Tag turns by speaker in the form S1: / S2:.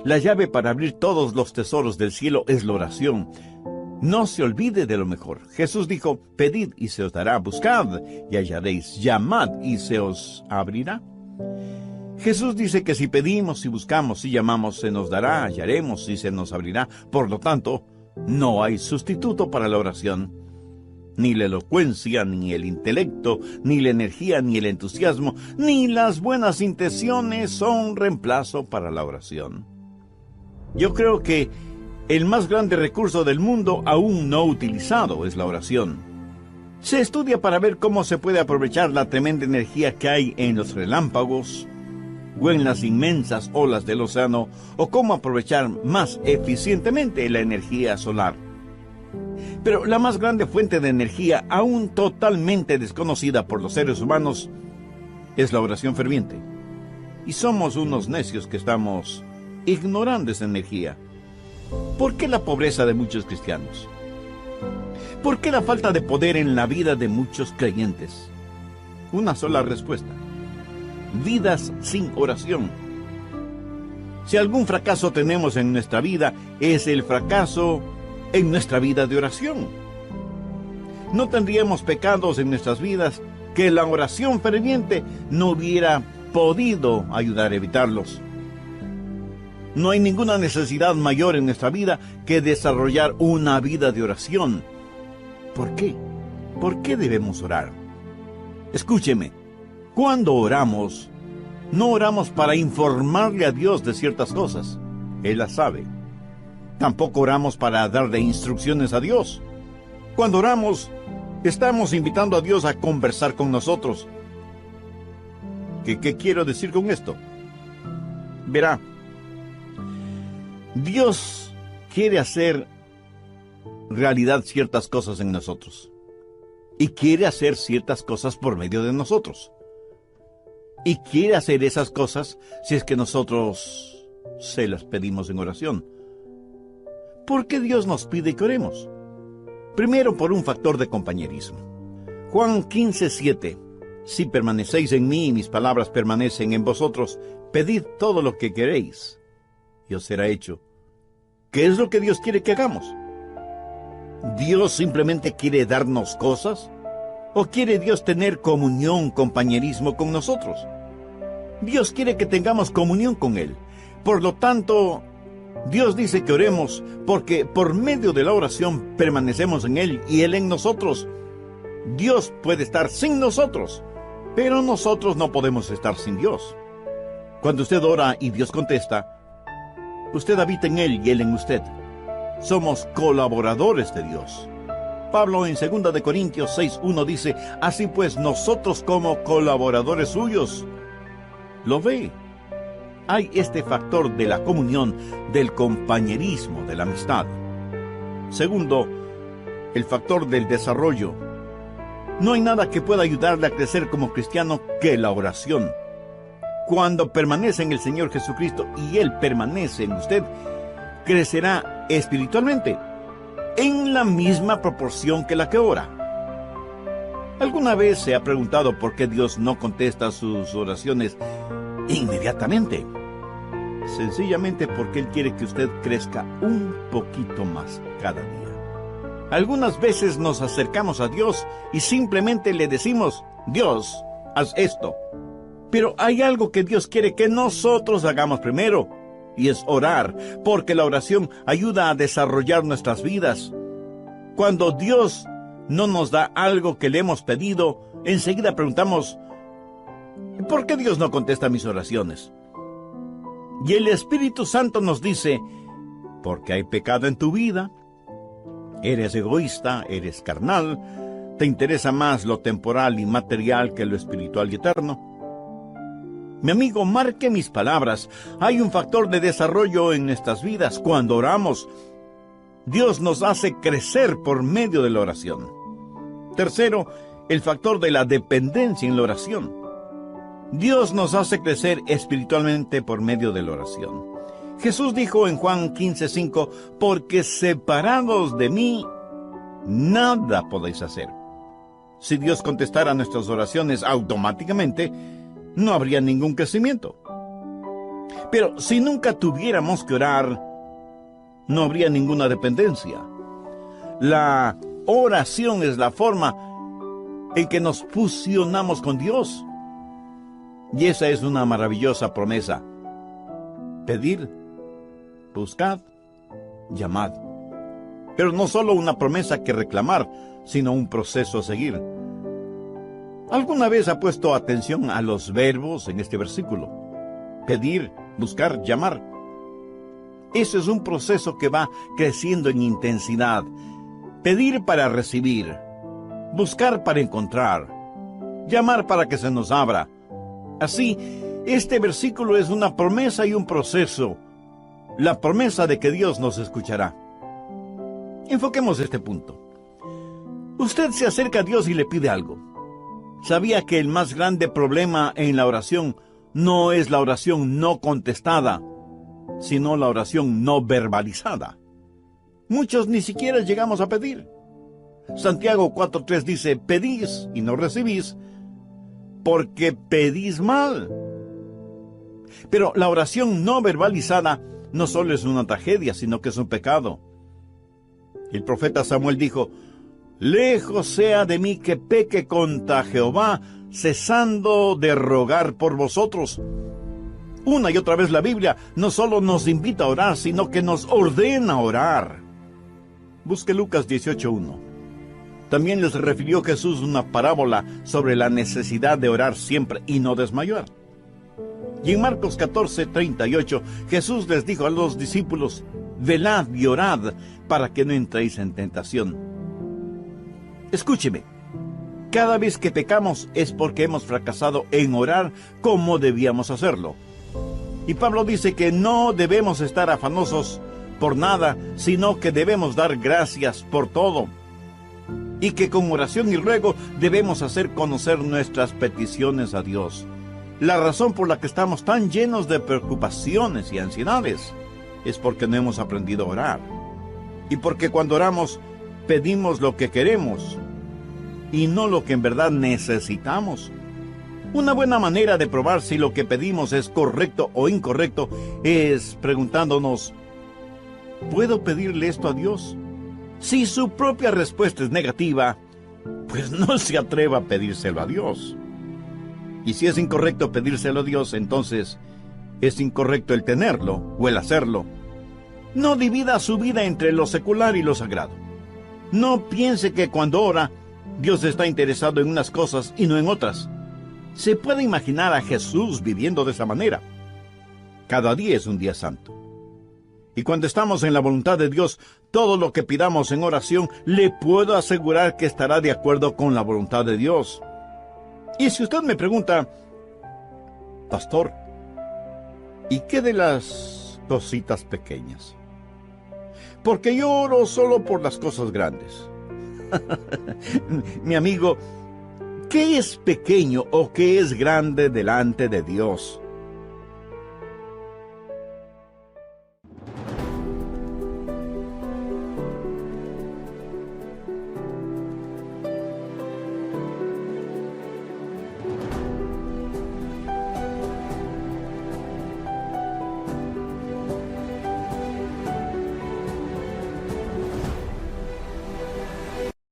S1: La llave para abrir todos los tesoros del cielo es la oración. No se olvide de lo mejor. Jesús dijo, pedid y se os dará, buscad y hallaréis, llamad y se os abrirá. Jesús dice que si pedimos, si buscamos, si llamamos, se nos dará, hallaremos y se nos abrirá. Por lo tanto, no hay sustituto para la oración. Ni la elocuencia, ni el intelecto, ni la energía, ni el entusiasmo, ni las buenas intenciones son reemplazo para la oración. Yo creo que el más grande recurso del mundo aún no utilizado es la oración. Se estudia para ver cómo se puede aprovechar la tremenda energía que hay en los relámpagos o en las inmensas olas del océano, o cómo aprovechar más eficientemente la energía solar. Pero la más grande fuente de energía, aún totalmente desconocida por los seres humanos, es la oración ferviente. Y somos unos necios que estamos ignorando esa energía. ¿Por qué la pobreza de muchos cristianos? ¿Por qué la falta de poder en la vida de muchos creyentes? Una sola respuesta: vidas sin oración. Si algún fracaso tenemos en nuestra vida, es el fracaso en nuestra vida de oración. No tendríamos pecados en nuestras vidas que la oración ferviente no hubiera podido ayudar a evitarlos. No hay ninguna necesidad mayor en nuestra vida que desarrollar una vida de oración. ¿Por qué? ¿Por qué debemos orar? Escúcheme, cuando oramos, no oramos para informarle a Dios de ciertas cosas. Él las sabe. Tampoco oramos para darle instrucciones a Dios. Cuando oramos, estamos invitando a Dios a conversar con nosotros. ¿Qué quiero decir con esto? Verá, Dios quiere hacer realidad ciertas cosas en nosotros. Y quiere hacer ciertas cosas por medio de nosotros. Y quiere hacer esas cosas si es que nosotros se las pedimos en oración. ¿Por qué Dios nos pide que oremos? Primero, por un factor de compañerismo. Juan 15:7. Si permanecéis en mí y mis palabras permanecen en vosotros, pedid todo lo que queréis y os será hecho. ¿Qué es lo que Dios quiere que hagamos? ¿Dios simplemente quiere darnos cosas? ¿O quiere Dios tener comunión, compañerismo con nosotros? Dios quiere que tengamos comunión con Él. Por lo tanto, Dios dice que oremos porque por medio de la oración permanecemos en Él y Él en nosotros. Dios puede estar sin nosotros, pero nosotros no podemos estar sin Dios. Cuando usted ora y Dios contesta, usted habita en Él y Él en usted. Somos colaboradores de Dios. Pablo en 2 Corintios 6:1 dice, así pues nosotros como colaboradores suyos. ¿Lo ve? Hay este factor de la comunión, del compañerismo, de la amistad. Segundo, el factor del desarrollo. No hay nada que pueda ayudarle a crecer como cristiano que la oración. Cuando permanece en el Señor Jesucristo y Él permanece en usted, crecerá espiritualmente en la misma proporción que la que ora. ¿Alguna vez se ha preguntado por qué Dios no contesta sus oraciones inmediatamente? Sencillamente porque Él quiere que usted crezca un poquito más cada día. Algunas veces nos acercamos a Dios y simplemente le decimos, Dios, haz esto. Pero hay algo que Dios quiere que nosotros hagamos primero, y es orar, porque la oración ayuda a desarrollar nuestras vidas. Cuando Dios no nos da algo que le hemos pedido, enseguida preguntamos, ¿por qué Dios no contesta mis oraciones? Y el Espíritu Santo nos dice, porque hay pecado en tu vida, eres egoísta, eres carnal, te interesa más lo temporal y material que lo espiritual y eterno. Mi amigo, marque mis palabras. Hay un factor de desarrollo en nuestras vidas. Cuando oramos, Dios nos hace crecer por medio de la oración. Tercero, el factor de la dependencia en la oración. Dios nos hace crecer espiritualmente por medio de la oración. Jesús dijo en Juan 15:5, porque separados de mí, nada podéis hacer. Si Dios contestara nuestras oraciones automáticamente, no habría ningún crecimiento. Pero si nunca tuviéramos que orar, no habría ninguna dependencia. La oración es la forma en que nos fusionamos con Dios. Y esa es una maravillosa promesa. Pedir, buscad, llamad. Pero no solo una promesa que reclamar, sino un proceso a seguir. ¿Alguna vez ha puesto atención a los verbos en este versículo? Pedir, buscar, llamar. Eso es un proceso que va creciendo en intensidad. Pedir para recibir, buscar para encontrar, llamar para que se nos abra. Así, este versículo es una promesa y un proceso. La promesa de que Dios nos escuchará. Enfoquemos este punto. Usted se acerca a Dios y le pide algo. ¿Sabía que el más grande problema en la oración no es la oración no contestada, sino la oración no verbalizada? Muchos ni siquiera llegamos a pedir. Santiago 4:3 dice, pedís y no recibís, porque pedís mal. Pero la oración no verbalizada no solo es una tragedia, sino que es un pecado. El profeta Samuel dijo, lejos sea de mí que peque contra Jehová, cesando de rogar por vosotros. Una y otra vez la Biblia no solo nos invita a orar, sino que nos ordena orar. Busque Lucas 18:1. También les refirió Jesús una parábola sobre la necesidad de orar siempre y no desmayar. Y en Marcos 14:38, Jesús les dijo a los discípulos, velad y orad para que no entréis en tentación. Escúcheme, cada vez que pecamos es porque hemos fracasado en orar como debíamos hacerlo. Y Pablo dice que no debemos estar afanosos por nada, sino que debemos dar gracias por todo. Y que con oración y ruego debemos hacer conocer nuestras peticiones a Dios. La razón por la que estamos tan llenos de preocupaciones y ansiedades es porque no hemos aprendido a orar. Y porque cuando oramos, pedimos lo que queremos y no lo que en verdad necesitamos. Una buena manera de probar si lo que pedimos es correcto o incorrecto es preguntándonos, ¿puedo pedirle esto a Dios? Si su propia respuesta es negativa, pues no se atreva a pedírselo a Dios. Y si es incorrecto pedírselo a Dios, entonces es incorrecto el tenerlo o el hacerlo. No divida su vida entre lo secular y lo sagrado. No piense que cuando ora, Dios está interesado en unas cosas y no en otras. Se puede imaginar a Jesús viviendo de esa manera. Cada día es un día santo. Y cuando estamos en la voluntad de Dios, todo lo que pidamos en oración, le puedo asegurar que estará de acuerdo con la voluntad de Dios. Y si usted me pregunta, pastor, ¿y qué de las cositas pequeñas? Porque yo oro solo por las cosas grandes. Mi amigo, ¿qué es pequeño o qué es grande delante de Dios?